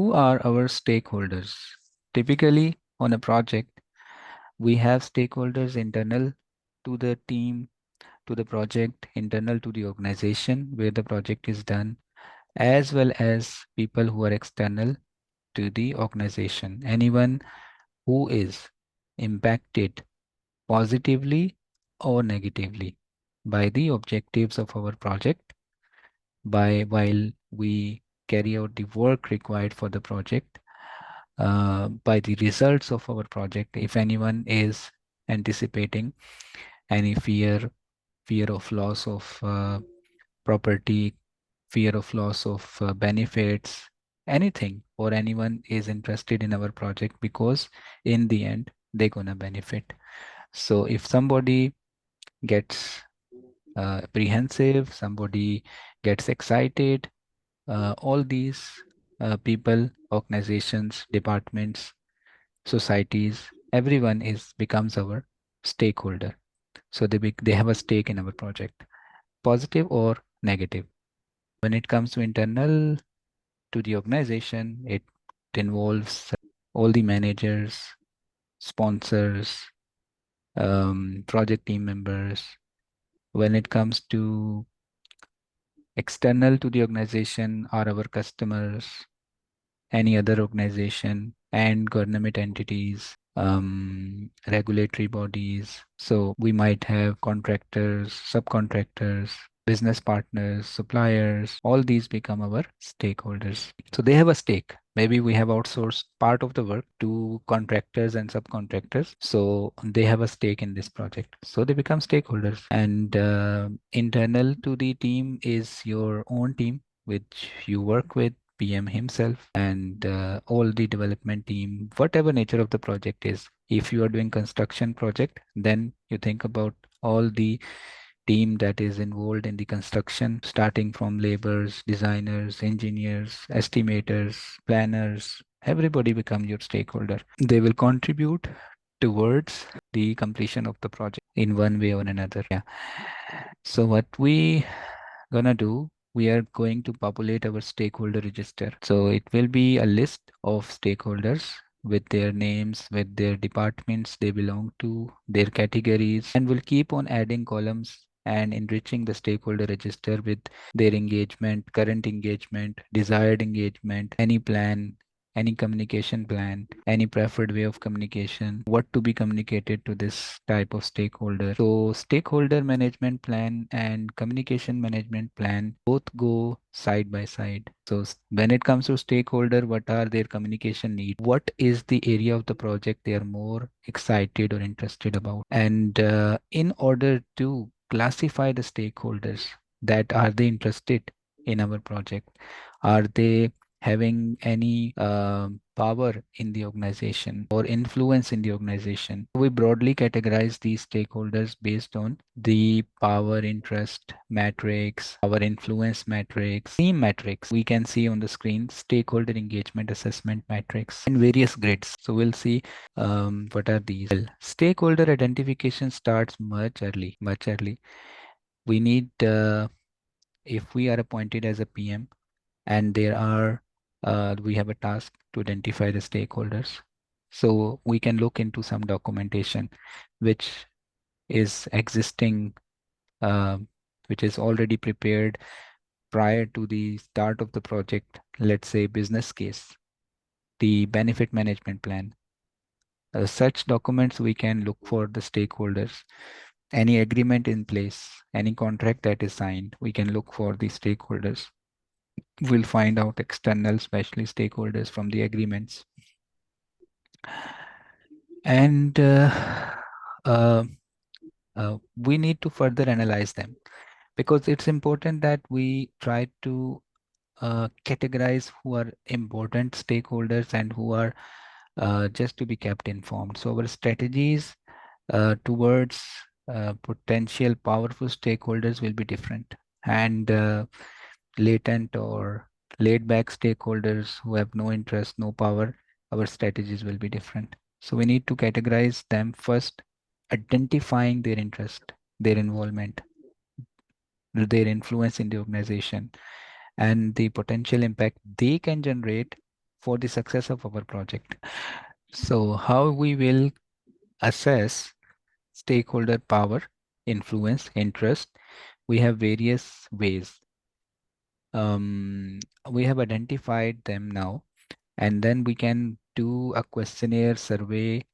Who are our stakeholders? Typically, on a project, we have stakeholders internal to the team, to the project, internal to the organization where the project is done, as well as people who are external to the organization. Anyone who is impacted positively or negatively by the objectives of our project by while we carry out the work required for the project, by the results of our project. If anyone is anticipating any fear of loss of property, fear of loss of benefits, anything, or anyone is interested in our project because in the end they're gonna benefit. So if somebody gets apprehensive, somebody gets excited, all these people, organizations, departments, societies, everyone is becomes our stakeholder. So they have a stake in our project, positive or negative. When it comes to internal to the organization, it involves all the managers, sponsors, project team members. When it comes to external to the organization are our customers, any other organization, and government entities, regulatory bodies. So we might have contractors, subcontractors, business partners, suppliers, all these become our stakeholders. So they have a stake. Maybe we have outsourced part of the work to contractors and subcontractors. So they have a stake in this project. So they become stakeholders. And internal to the team is your own team, which you work with, PM himself, and all the development team, whatever nature of the project is. If you are doing construction project, then you think about all the team that is involved in the construction, starting from laborers, designers, engineers, estimators, planners. Everybody become your stakeholder. They will contribute towards the completion of the project in one way or another. Yeah. So what we gonna do, we are going to populate our stakeholder register. So it will be a list of stakeholders with their names, with their departments they belong to, their categories, and we'll keep on adding columns and enriching the stakeholder register with their engagement, current engagement, desired engagement, any plan, any communication plan, any preferred way of communication, what to be communicated to this type of stakeholder. So stakeholder management plan and communication management plan both go side by side. So when it comes to stakeholder, what are their communication needs? What is the area of the project they are more excited or interested about? And in order to classify the stakeholders, that are they interested in our project? Are they having any power in the organization or influence in the organization? We broadly categorize these stakeholders based on the power interest matrix, our influence matrix, team matrix. We can see on the screen stakeholder engagement assessment matrix and various grids. So we'll see what are these. Well, stakeholder identification starts much early, much early. We need, if we are appointed as a PM, and there are we have a task to identify the stakeholders. So we can look into some documentation which is existing, uh, which is already prepared prior to the start of the project. Let's say business case, the benefit management plan. Such documents we can look for the stakeholders. Any agreement in place, any contract that is signed, we can look for the stakeholders. We'll find out external, especially stakeholders from the agreements. And uh, we need to further analyze them because it's important that we try to categorize who are important stakeholders and who are just to be kept informed. So our strategies towards potential powerful stakeholders will be different, and latent or laid back stakeholders who have no interest, no power, our strategies will be different. So we need to categorize them first, identifying their interest, their involvement, their influence in the organization, and the potential impact they can generate for the success of our project. So how we will assess stakeholder power, influence, interest? We have various ways. Um, we have identified them now, and then we can do a questionnaire survey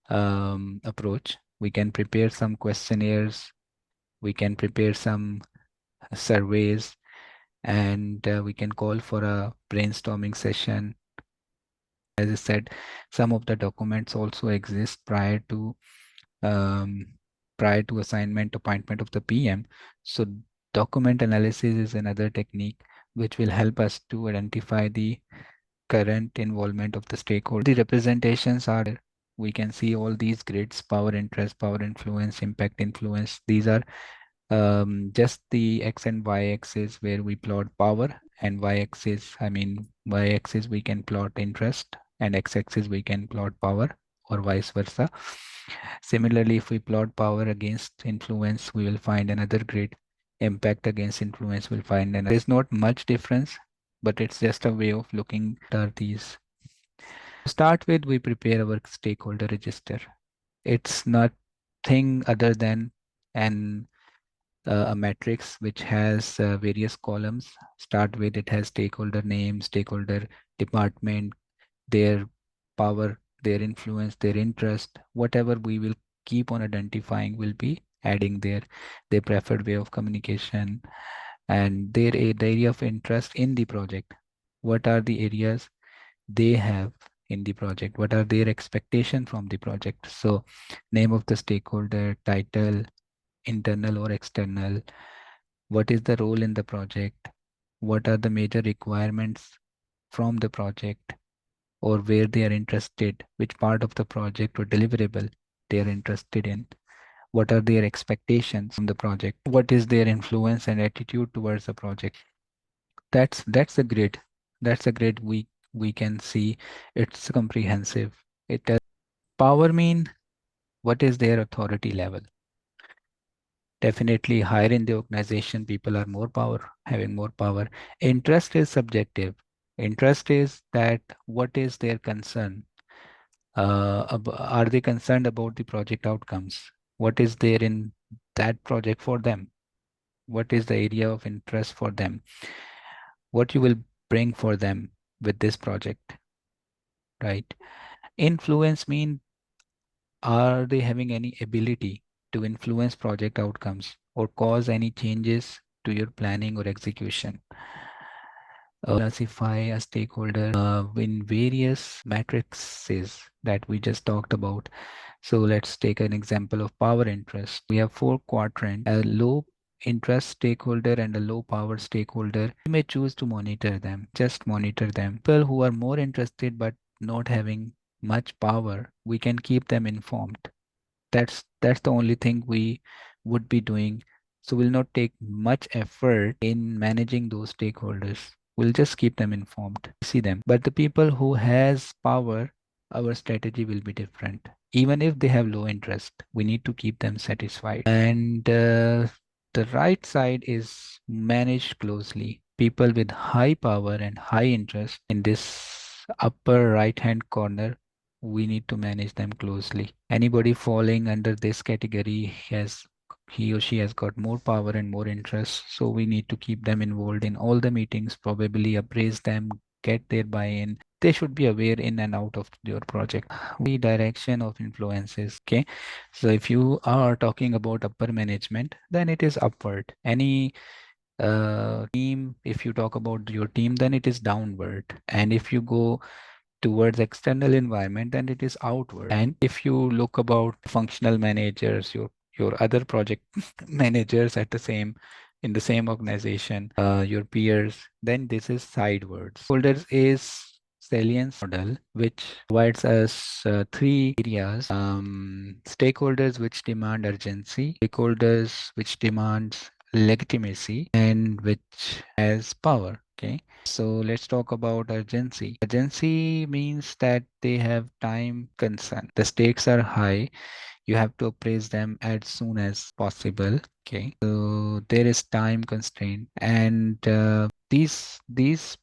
approach. We can prepare some questionnaires, we can prepare some surveys, and we can call for a brainstorming session. As I said, some of the documents also exist um, prior to assignment appointment of the PM. So document analysis is another technique which will help us to identify the current involvement of the stakeholder. The representations are there. We can see all these grids: power, interest, power, influence, impact, influence. These are just the X and Y axis where we plot power, and Y axis, I mean, Y axis we can plot interest, and X axis we can plot power, or vice versa. Similarly, if we plot power against influence, we will find another grid. Impact against influence, will find another. There's not much difference, but it's just a way of looking at these. To start with, we prepare our stakeholder register. It's nothing other than an a matrix which has various columns. Start with, it has stakeholder name, stakeholder department, their power, their influence, their interest, whatever we will keep on identifying will be adding there, their preferred way of communication, and the area of interest in the project. What are the areas they have in the project? What are their expectations from the project? So name of the stakeholder, title, internal or external, what is the role in the project, what are the major requirements from the project, or where they are interested, which part of the project or deliverable they are interested in, what are their expectations from the project, what is their influence and attitude towards the project. That's a grid. That's a grid we can see. It's comprehensive. It tells power mean what is their authority level. Definitely higher in the organization, people are more power, having more power. Interest is subjective. Interest is that what is their concern? Are they concerned about the project outcomes? What is there in that project for them? What is the area of interest for them? What you will bring for them with this project, right? Influence mean, are they having any ability to influence project outcomes or cause any changes to your planning or execution? Classify a stakeholder in various matrices that we just talked about. So let's take an example of power interest. We have four quadrants: a low interest stakeholder and a low power stakeholder. You may choose to monitor them, just monitor them. People who are more interested but not having much power, we can keep them informed. That's the only thing we would be doing. So we'll not take much effort in managing those stakeholders. We'll just keep them informed, see them. But the people who has power, our strategy will be different. Even if they have low interest, we need to keep them satisfied. And the right side is managed closely. People with high power and high interest in this upper right hand corner, we need to manage them closely. Anybody falling under this category has, he or she has got more power and more interest, so we need to keep them involved in all the meetings, probably appraise them, get their buy-in. They should be aware in and out of your project. The direction of influences. Okay, so if you are talking about upper management, then it is upward. Any team, if you talk about your team, then it is downward. And if you go towards external environment, then it is outward. And if you look about functional managers, your other project managers at the same, in the same organization, your peers, then this is sidewards. Holders is salience model, which provides us three areas: stakeholders which demand urgency, stakeholders which demands legitimacy, and which has power. Okay, so let's talk about urgency. Urgency means that they have time concern. The stakes are high. You have to appraise them as soon as possible. Okay, so there is time constraint, and these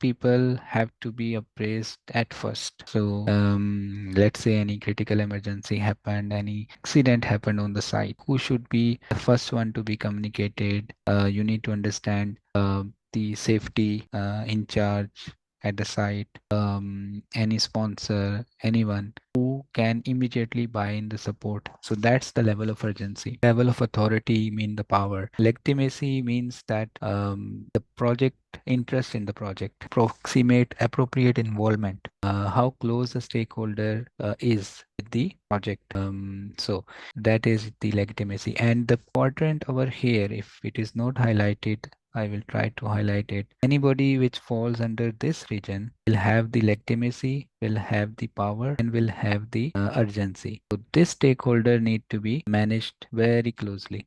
people have to be appraised at first. So let's say any critical emergency happened, any accident happened on the site. Who should be the first one to be communicated? You need to understand the safety in charge at the site, any sponsor, anyone who can immediately buy in the support. So that's the level of urgency. Level of authority mean the power. Legitimacy means that the project interest in the project, approximate appropriate involvement, how close the stakeholder is with the project. So that is the legitimacy. And the quadrant over here, if it is not highlighted, I will try to highlight it. Anybody which falls under this region will have the legitimacy, will have the power, and will have the urgency. So this stakeholder need to be managed very closely.